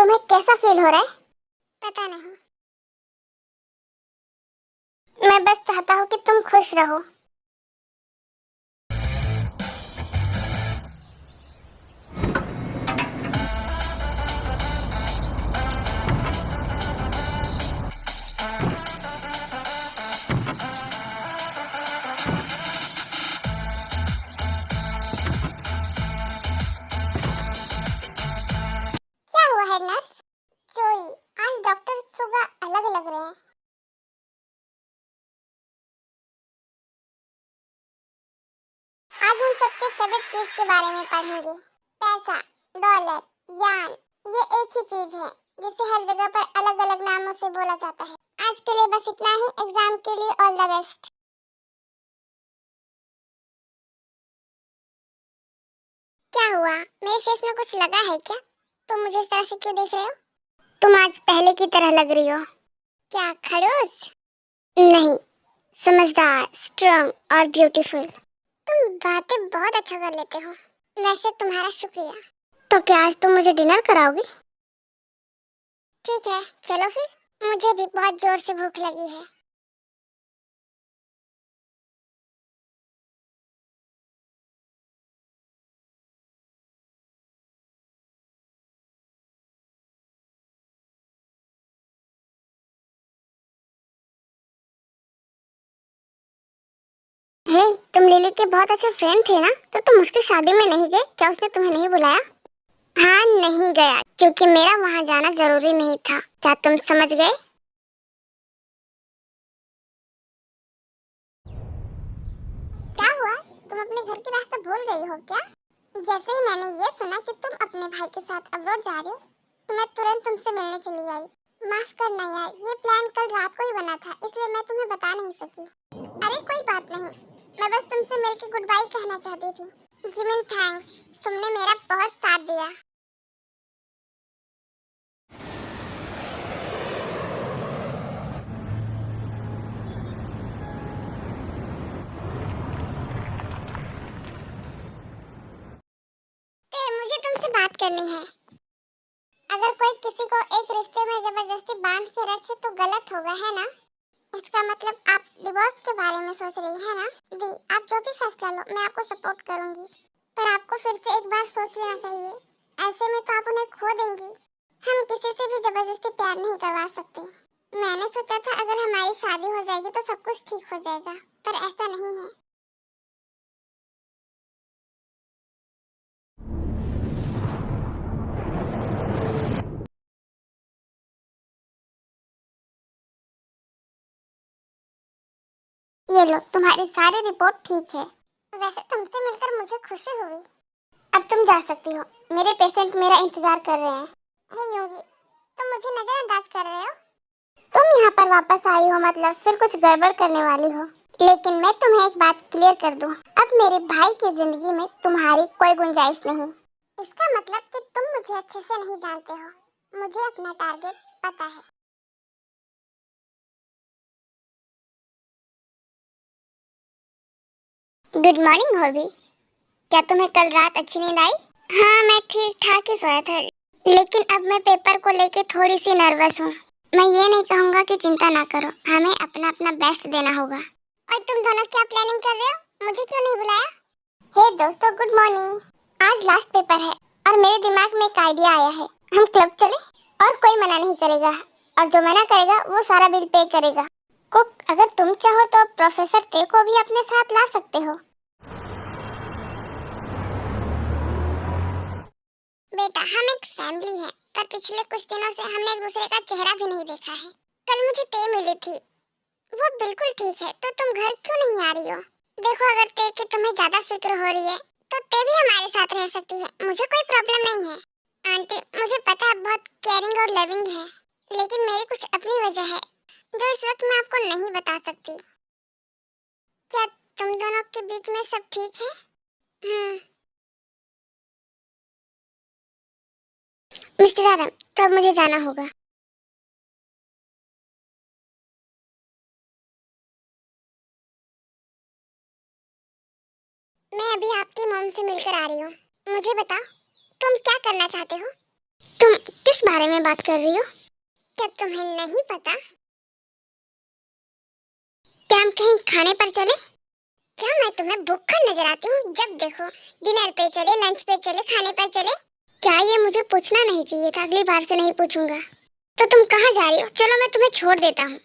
तुम्हें कैसा फील हो रहा है? पता नहीं। मैं बस चाहता हूँ कि तुम खुश रहो। क्या हुआ है नर्स? जोई, आज डॉक्टर सुबह अलग लग रहे हैं। आज हम सबके फेवरेट चीज के बारे में पढ़ेंगे। पैसा, डॉलर, यान, ये एक ही चीज है जिसे हर जगह पर अलग अलग नामों से बोला जाता है। आज के लिए बस इतना ही। एग्जाम के लिए ऑल द बेस्ट। क्या हुआ? मेरे फेस में कुछ लगा है क्या? तुम मुझे इस तरह से क्यों देख रहे हो? तुम आज पहले की तरह लग रही हो। क्या खड़ूस? नहीं, समझदार, स्ट्रांग और ब्यूटीफुल। तुम बातें बहुत अच्छा कर लेते हो। वैसे तुम्हारा शुक्रिया। तो क्या आज तुम मुझे डिनर कराओगी? ठीक है, चलो फिर। मुझे भी बहुत जोर से भूख लगी है। हे, तुम लिली के बहुत अच्छे फ्रेंड थे ना, तो तुम उसकी शादी में नहीं गए क्या? उसने तुम्हें नहीं बुलाया? हाँ, नहीं गया क्योंकि मेरा वहाँ जाना जरूरी नहीं था। क्या तुम समझ गए? क्या हुआ? तुम अपने घर की रास्ता भूल गई हो क्या? जैसे ही मैंने ये सुना कि तुम अपने भाई के साथ अब्रॉड जा रहे हो, तो मैं तुरंत तुमसे मिलने चली आई। माफ करना यार, ये प्लान कल रात को ही बना था, इसलिए मैं तुम्हें बता नहीं सकी। अरे कोई बात नहीं, मैं बस तुमसे मिलके गुड बाय कहना चाहती थी। जिमिन थैंक्स, तुमने मेरा बहुत साथ दिया। मुझे तुमसे बात करनी है। अगर कोई किसी को एक रिश्ते में जबरदस्ती बांध के रखे तो गलत होगा, है ना? इसका मतलब आप डिवोर्स के बारे में सोच रही है ना? दी, आप जो भी फैसला लो मैं आपको सपोर्ट करूंगी, पर आपको फिर से एक बार सोच लेना चाहिए। ऐसे में तो आप उन्हें खो देंगी। हम किसी से भी जबरदस्ती प्यार नहीं करवा सकते। मैंने सोचा था अगर हमारी शादी हो जाएगी तो सब कुछ ठीक हो जाएगा, पर ऐसा नहीं है। ये लो, तुम्हारी सारी रिपोर्ट ठीक है। वैसे तुमसे मिलकर मुझे खुशी हुई। अब तुम जा सकती हो। मेरे पेशेंट मेरा इंतजार कर रहे हैं। हे योगी, तुम मुझे नजरअंदाज कर रहे हो? तुम यहाँ पर वापस आई हो मतलब फिर कुछ गड़बड़ करने वाली हो। लेकिन मैं तुम्हें एक बात क्लियर कर दूं, अब मेरे भाई की जिंदगी में तुम्हारी कोई गुंजाइश नहीं। इसका मतलब कि तुम मुझे अच्छे से नहीं जानते हो। मुझे अपना टारगेट पता है। Good morning hobby. क्या तुम्हें कल रात अच्छी नींद आई? हाँ, मैं ठीक ठाक ही सोया था, लेकिन अब मैं पेपर को लेके थोड़ी सी नर्वस हूँ। मैं ये नहीं कहूँगा कि चिंता ना करो, हमें अपना अपना बेस्ट देना होगा। और तुम दोनों क्या प्लानिंग कर रहे हो? मुझे क्यों नहीं बुलाया? हे दोस्तों, गुड मॉर्निंग। आज लास्ट पेपर है और मेरे दिमाग में एक आइडिया आया है। हम क्लब चले और कोई मना नहीं करेगा, और जो मना करेगा वो सारा बिल पे करेगा। कुक, अगर तुम चाहो तो प्रोफेसर ते को भी अपने साथ ला सकते हो। बेटा, हम एक फैमिली है, पर पिछले कुछ दिनों से हमने एक दूसरे का चेहरा भी नहीं देखा है। कल मुझे ते मिली थी, वो बिल्कुल ठीक है, तो तुम घर क्यों नहीं आ रही हो? देखो, अगर ते की तुम्हें ज्यादा फिक्र हो रही है तो ते भी हमारे साथ रह सकती है, मुझे कोई प्रॉब्लम नहीं है। आंटी, मुझे पता है बहुत केयरिंग और लविंग है, लेकिन मेरी कुछ अपनी वजह है जो इस वक्त मैं आपको नहीं बता सकती। क्या तुम दोनों के बीच में सब ठीक है? मिस्टर आरम, तो अब मुझे जाना होगा। मैं अभी आपकी मॉम से मिलकर आ रही हूँ। मुझे बताओ, तुम क्या करना चाहते हो? तुम किस किस बारे में बात कर रही हो? क्या तुम्हें नहीं पता? क्या हम कहीं खाने पर चले? क्या मैं तुम्हें भूखा नजर आती हूँ? जब देखो डिनर पे चले, लंच पे चले, खाने पर चले। क्या ये मुझे पूछना नहीं चाहिए था? अगली बार से नहीं पूछूंगा। तो तुम कहाँ जा रही हो? चलो मैं तुम्हें छोड़ देता हूँ।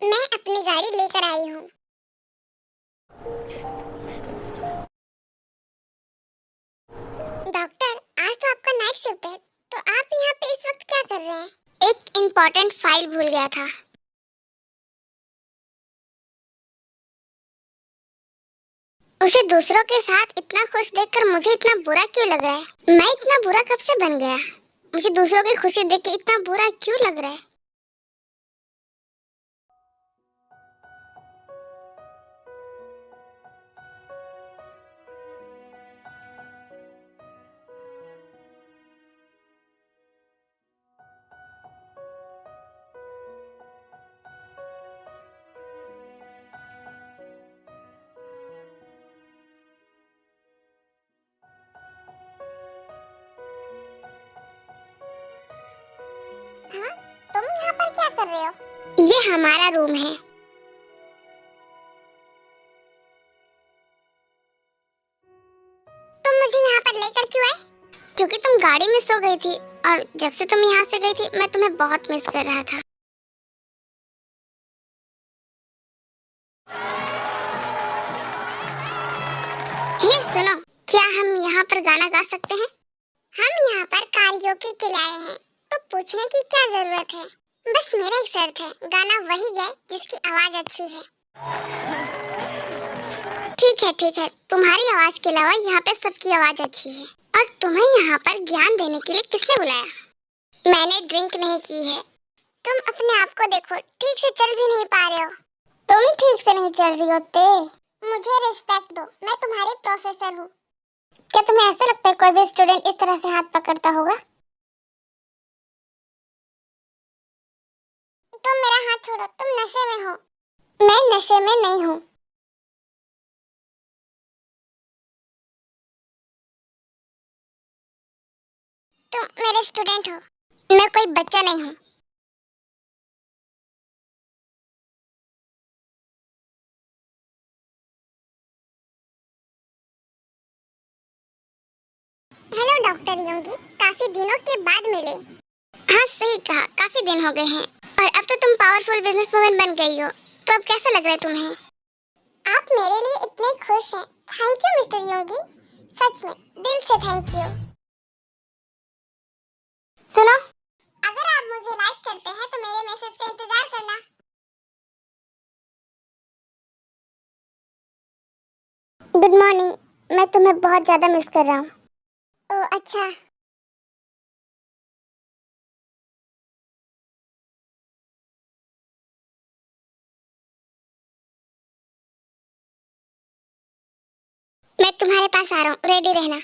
मैं अपनी गाड़ी लेकर आई हूँ। डॉक्टर, आज तो आपका नाइट शिफ्ट है, तो आप यहाँ पे इस वक्त क्या कर रहे हैं? एक इम्पोर्टेंट फाइल भूल गया था। उसे दूसरों के साथ इतना खुश देखकर मुझे इतना बुरा क्यों लग रहा है? मैं इतना बुरा कब से बन गया? मुझे दूसरों की खुशी देख के इतना बुरा क्यों लग रहा है? हाँ, तुम यहाँ पर क्या कर रहे हो? ये हमारा रूम है। तुम मुझे यहाँ पर लेकर क्यों आए? क्योंकि तुम गाड़ी में सो गई थी और जब से तुम यहाँ से गई थी मैं तुम्हें बहुत मिस कर रहा था। ये सुनो, क्या हम यहाँ पर गाना गा सकते हैं? हम यहाँ पर कारियोकी के लिए आए हैं, तो पूछने की क्या जरूरत है? बस मेरा एक शर्त है, गाना वही गाए जिसकी आवाज अच्छी है। ठीक है, तुम्हारी आवाज के अलावा यहाँ पे सबकी आवाज अच्छी है। और तुम्हें यहाँ पर ज्ञान देने के लिए किसने बुलाया? मैंने ड्रिंक नहीं की है। तुम अपने आप को देखो, ठीक से चल भी नहीं पा रहे हो। तुम ठीक से नहीं चल रही होते। मुझे रिस्पेक्ट दो, मैं तुम्हारी प्रोफेसर हूँ। क्या तुम्हें ऐसा लगता है कोई भी स्टूडेंट इस तरह से हाथ पकड़ता होगा? तुम मेरा हाथ छोड़ो, तुम नशे में हो। मैं नशे में नहीं हूँ। तुम मेरे स्टूडेंट हो, मैं कोई बच्चा नहीं हूँ। हेलो डॉक्टर योंगी, काफी दिनों के बाद मिले। हाँ सही कहा, काफी दिन हो गए हैं। और अब तो तुम पावरफुल बिजनेस वुमन बन गई हो, तो अब कैसा लग रहा है तुम्हें? आप मेरे लिए इतने खुश हैं। थैंक यू मिस्टर योंगी, सच में दिल से थैंक यू। सुनो, अगर आप मुझे लाइक करते हैं तो मेरे मैसेज का इंतजार करना। गुड मॉर्निंग, मैं तुम्हें बहुत ज्यादा मिस कर रहा हूँ। ओह अच्छा। मैं तुम्हारे पास आ रहा हूँ, रेडी रहना।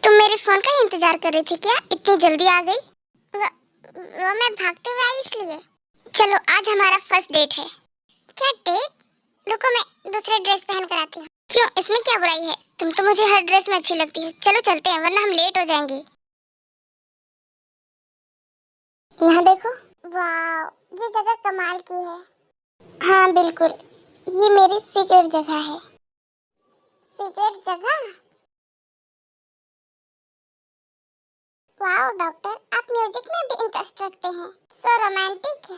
तुम मेरे फोन का ही इंतजार कर रही थी क्या? इतनी जल्दी आ गई? वो मैं भागते हुए आई इसलिए। चलो आज हमारा फर्स्ट डेट है। क्या डेट? रुको मैं दूसरे ड्रेस पहन कर आती हूँ। क्यों, इसमें क्या बुराई है? तुम तो मुझे हर ड्रेस में अच्छी लगती हो। चलो चलते हैं वरना हम लेट हो जाएंगे। यहाँ देखो। वाह, ये जगह कमाल की है। हाँ बिल्कुल, ये मेरी सीक्रेट जगह है। सीक्रेट जगह? वाह डॉक्टर, आप म्यूजिक में भी इंटरेस्ट रखते हैं। So romantic.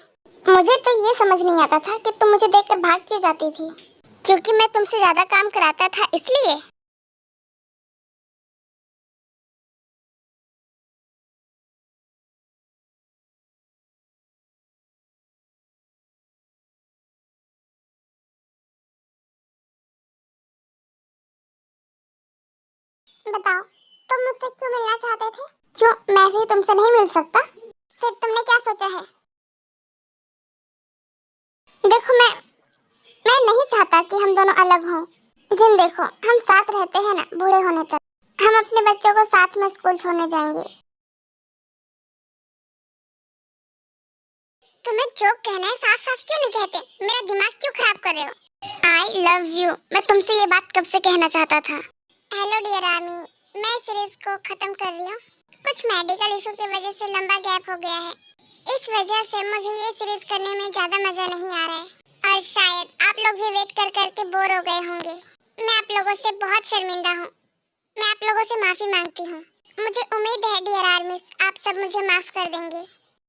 मुझे तो ये समझ नहीं आता था कि तुम मुझे देखकर भाग क्यों जाती थी। क्योंकि मैं तुमसे ज्यादा काम कराता था इसलिए। बताओ, तुम मुझसे क्यों मिलना चाहते थे? क्यों, मैं ऐसे ही तुमसे नहीं मिल सकता? फिर तुमने क्या सोचा है? देखो मैं नहीं चाहता कि हम दोनों अलग हों। जिन देखो, हम साथ रहते हैं ना बूढ़े होने तक। हम अपने बच्चों को साथ में स्कूल छोड़ने जाएंगे। तुम्हें जो कहना है साफ साफ क्यों नहीं कहते? मेरा दिमाग क्यों खराब कर रहे हो? I love you. मैं तुमसे ये बात कब से कहना चाहता था। हेलो डियर आर्मी, मैं सीरीज को खत्म कर रही हूँ। कुछ मेडिकल इशू की वजह से लंबा गैप हो गया है। इस वजह से मुझे ये सीरीज करने में ज्यादा मजा नहीं आ रहा है और शायद आप लोग भी वेट कर करके बोर हो गए होंगे। मैं आप लोगों से बहुत शर्मिंदा हूँ। मैं आप लोगों से माफी मांगती हूँ। मुझे उम्मीद है डियर आर्मी, आप सब मुझे माफ कर देंगे।